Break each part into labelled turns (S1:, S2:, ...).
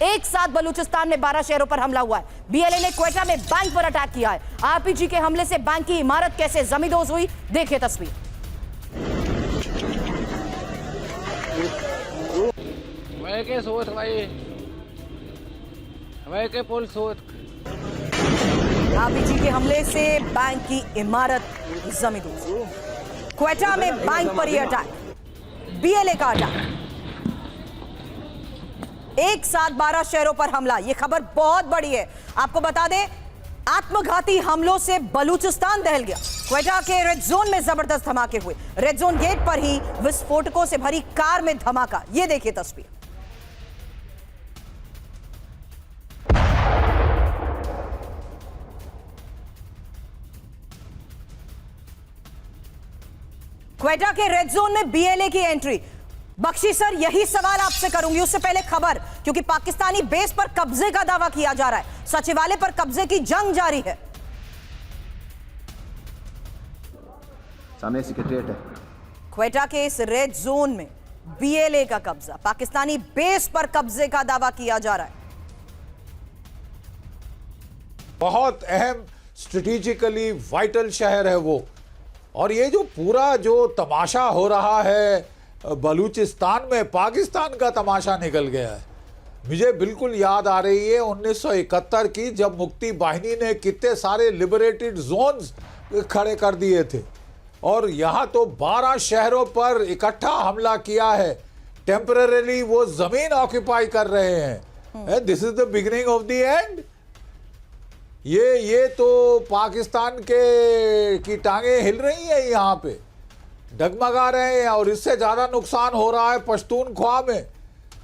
S1: एक साथ बलूचिस्तान में 12 शहरों पर हमला हुआ है। बीएलए ने क्वेटा में बैंक पर अटैक किया है। आरपीजी के हमले से बैंक की इमारत कैसे जमींदोज हुई, देखिए तस्वीर। आरपीजी के हमले से बैंक की इमारत जमींदोज। क्वेटा में बैंक पर यह अटैक, बीएलए का अटैक। एक साथ 12 शहरों पर हमला, यह खबर बहुत बड़ी है। आपको बता दें, आत्मघाती हमलों से बलूचिस्तान दहल गया। क्वेटा के रेड जोन में जबरदस्त धमाके हुए। रेड जोन गेट पर ही विस्फोटकों से भरी कार में धमाका, यह देखिए तस्वीर। क्वेटा के रेड जोन में बीएलए की एंट्री। बख्शी सर, यही सवाल आपसे करूंगी, उससे पहले खबर, क्योंकि पाकिस्तानी बेस पर कब्जे का दावा किया जा रहा है। सचिवालय पर कब्जे की जंग जारी है।
S2: सामने सेक्रेटरीट है।
S1: क्वेटा के इस रेड जोन में बीएलए का कब्जा, पाकिस्तानी बेस पर कब्जे का दावा किया जा रहा है।
S3: बहुत अहम स्ट्रेटेजिकली वाइटल शहर है वो। और ये जो पूरा जो तमाशा हो रहा है बलूचिस्तान में, पाकिस्तान का तमाशा निकल गया है। मुझे बिल्कुल याद आ रही है 1971 की, जब मुक्ति बाहिनी ने कितने सारे लिबरेटेड जोन्स खड़े कर दिए थे और यहाँ तो 12 शहरों पर इकट्ठा हमला किया है। टेम्परेरी वो जमीन ऑक्यूपाई कर रहे हैं। This is the beginning of the end. ये तो पाकिस्तान के की टांगे हिल रही है, यहाँ पे डगमगा रहे हैं। और इससे ज्यादा नुकसान हो रहा है पश्तूनख्वा में,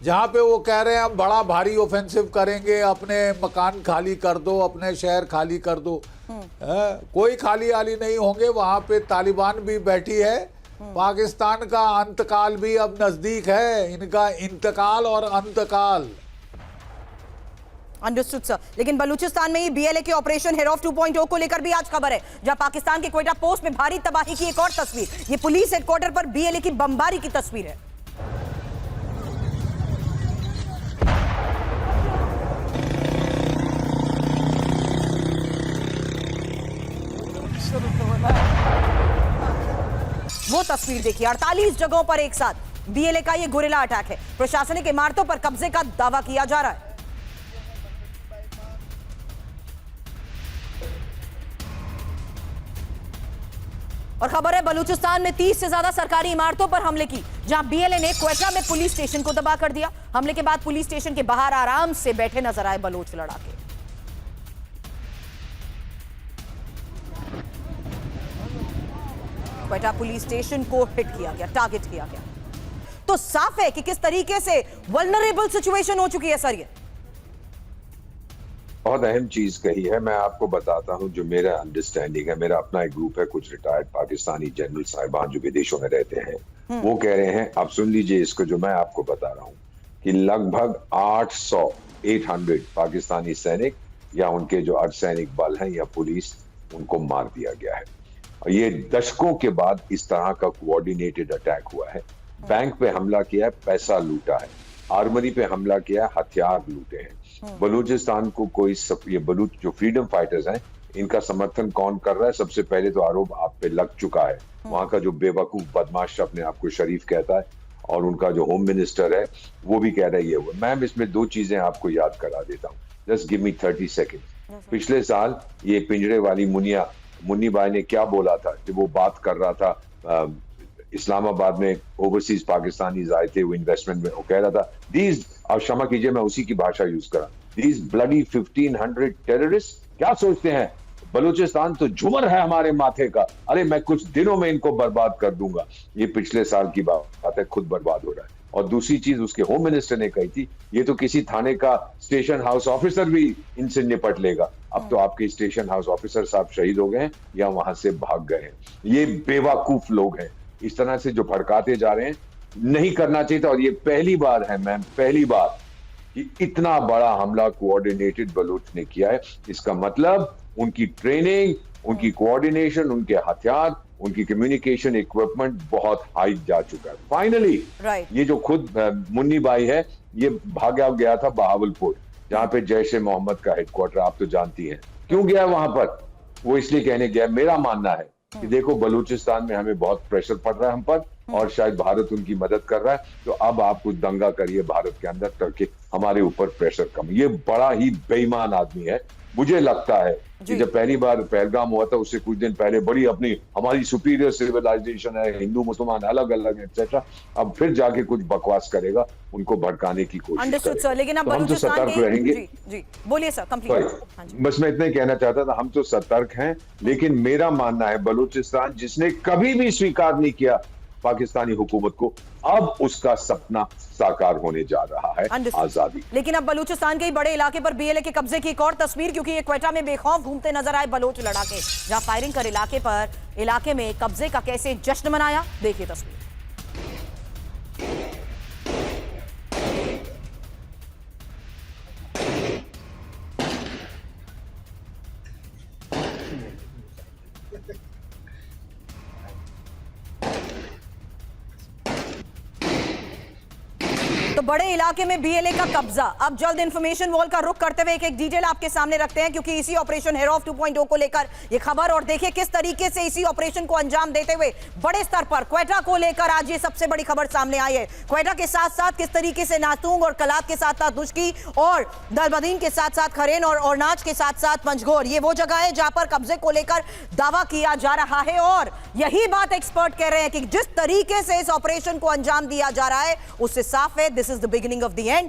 S3: जहाँ पे वो कह रहे हैं हम बड़ा भारी ऑफेंसिव करेंगे, अपने मकान खाली कर दो, अपने शहर खाली कर दो। कोई खाली आली नहीं होंगे, वहां पे तालिबान भी बैठी है। पाकिस्तान का अंतकाल भी अब नजदीक है, इनका इंतकाल और अंतकाल।
S1: Understood sir. लेकिन बलूचिस्तान में ही बीएलए के ऑपरेशन हेरोफ 2.0 को लेकर भी आज खबर है, जहां पाकिस्तान के क्वेटा पोस्ट में भारी तबाही की एक और तस्वीर। ये पुलिस हेडक्वार्टर पर बीएलए की बमबारी की तस्वीर है। वो तस्वीर देखिए, 48 जगहों पर एक साथ बीएलए का ये गुरिल्ला अटैक है। प्रशासनिक इमारतों पर कब्जे का दावा किया जा रहा है। और खबर है बलूचिस्तान में 30 से ज्यादा सरकारी इमारतों पर हमले की, जहां बीएलए ने क्वेटा में पुलिस स्टेशन को दबा कर दिया। हमले के बाद पुलिस स्टेशन के बाहर आराम से बैठे नजर आए बलोच लड़ाके। क्वेटा पुलिस स्टेशन को हिट किया गया, टारगेट किया गया। तो साफ है कि किस तरीके से वल्नरेबल सिचुएशन हो चुकी है सर। ये
S4: बहुत अहम चीज कही है। मैं आपको बताता हूं, जो मेरा अंडरस्टैंडिंग है, मेरा अपना एक ग्रुप है, कुछ रिटायर्ड पाकिस्तानी जनरल साहिबान जो विदेशों में रहते हैं, वो कह रहे हैं, आप सुन लीजिए इसको जो मैं आपको बता रहा हूं, कि लगभग 800 पाकिस्तानी सैनिक या उनके जो अर्धसैनिक बल हैं या पुलिस, उनको मार दिया गया है। और ये दशकों के बाद इस तरह का कोऑर्डिनेटेड अटैक हुआ है। बैंक पे हमला किया है, पैसा लूटा है, आर्मरी पे हमला किया है, हथियार लूटे हैं। बलूचिस्तान को कोई ये बलूच जो फ्रीडम फाइटर्स हैं, इनका समर्थन कौन कर रहा है? सबसे पहले तो आरोप आप पे लग चुका है। वहां का जो बेवकूफ बदमाश अपने आप को शरीफ कहता है, और उनका जो होम मिनिस्टर है वो भी कह रही है। मैम, इसमें दो चीजें आपको याद करा देता हूँ, जस्ट गिव मी 30 सेकेंड। पिछले साल ये पिंजरे वाली मुन्नी बाई ने क्या बोला था, जब वो बात कर रहा था इस्लामाबाद में ओवरसीज पाकिस्तानीज आए थे वो इन्वेस्टमेंट में, वो कह रहा था दीज, अब क्षमा कीजिए मैं उसी की भाषा यूज करा, दीज ब्लडी 1500 टेररिस्ट, क्या सोचते हैं बलूचिस्तान तो झूमर है हमारे माथे का, अरे मैं कुछ दिनों में इनको बर्बाद कर दूंगा। ये पिछले साल की बात है, खुद बर्बाद हो रहा है। और दूसरी चीज उसके होम मिनिस्टर ने कही थी, ये तो किसी थाने का स्टेशन हाउस ऑफिसर भी इनसे निपट लेगा। अब तो आपके स्टेशन हाउस ऑफिसर साहब शहीद हो गए हैं या वहां से भाग गए हैं। ये बेवकूफ लोग हैं, इस तरह से जो भड़काते जा रहे हैं, नहीं करना चाहिए था। और ये पहली बार है मैम, पहली बार कि इतना बड़ा हमला कोऑर्डिनेटेड बलूच ने किया है। इसका मतलब उनकी ट्रेनिंग, उनकी कोऑर्डिनेशन, उनके हथियार, उनकी कम्युनिकेशन इक्विपमेंट बहुत हाई जा चुका है। फाइनली ये जो खुद मुन्नी बाई है ये भागा गया था बहावलपुर, जहां पे जैश ए मोहम्मद का हेडक्वार्टर, आप तो जानती हैं। क्यों गया वहां पर? वो इसलिए कहने गया, मेरा मानना है कि देखो बलूचिस्तान में हमें बहुत प्रेशर पड़ रहा है हम पर, और शायद भारत उनकी मदद कर रहा है, तो अब आप कुछ दंगा करिए भारत के अंदर ताकि हमारे ऊपर प्रेशर कम। ये बड़ा ही बेईमान आदमी है। मुझे लगता है कि जब पहली बार पहलगाम हुआ था उससे कुछ दिन पहले बड़ी अपनी हमारी सुपीरियर सिविलाइजेशन है, हिंदू मुसलमान अलग अलग एक्सेट्रा, अब फिर जाके कुछ बकवास करेगा, उनको भड़काने की कोशिश
S1: अंडरस्टूड सर, लेकिन अब
S4: तो हम तो
S1: बलूचिस्तान
S4: सतर्क रहेंगे।
S1: जी बोलिए सर, कंप्लीट।
S4: बस मैं इतना ही कहना चाहता था, हम तो सतर्क हैं, लेकिन मेरा मानना है बलूचिस्तान जिसने कभी भी स्वीकार नहीं किया पाकिस्तानी हुकूमत को, अब उसका सपना साकार होने जा रहा है, आजादी।
S1: लेकिन अब बलूचिस्तान के ही बड़े इलाके पर बीएलए के कब्जे की एक और तस्वीर, क्योंकि ये क्वेटा में बेखौफ घूमते नजर आए बलोच लड़ाके, जहां फायरिंग कर इलाके में कब्जे का कैसे जश्न मनाया, देखिए तस्वीर। तो बड़े इलाके में बीएलए का कब्जा। अब जल्द इंफॉर्मेशन वॉल का रुख करते हुए एक डिटेल आपके सामने रखते हैं, क्योंकि इसी ऑपरेशन हेरोफ 2.0 को लेकर ये खबर, और देखिए किस तरीके से इसी ऑपरेशन को अंजाम देते हुए बड़े स्तर पर क्वेटा को लेकर आज ये सबसे बड़ी खबर सामने आई है। क्वेटा के साथ साथ किस तरीके से नातूंग और कलात के साथ साथ दुश्की और दलबदीन के साथ साथ खरेन और नाच के साथ साथ पंजगोर, ये वो जगह है जहां पर कब्जे को लेकर दावा किया जा रहा है। और यही बात एक्सपर्ट कह रहे हैं कि जिस तरीके से इस ऑपरेशन को अंजाम दिया जा रहा है उससे साफ है this is the beginning of the end.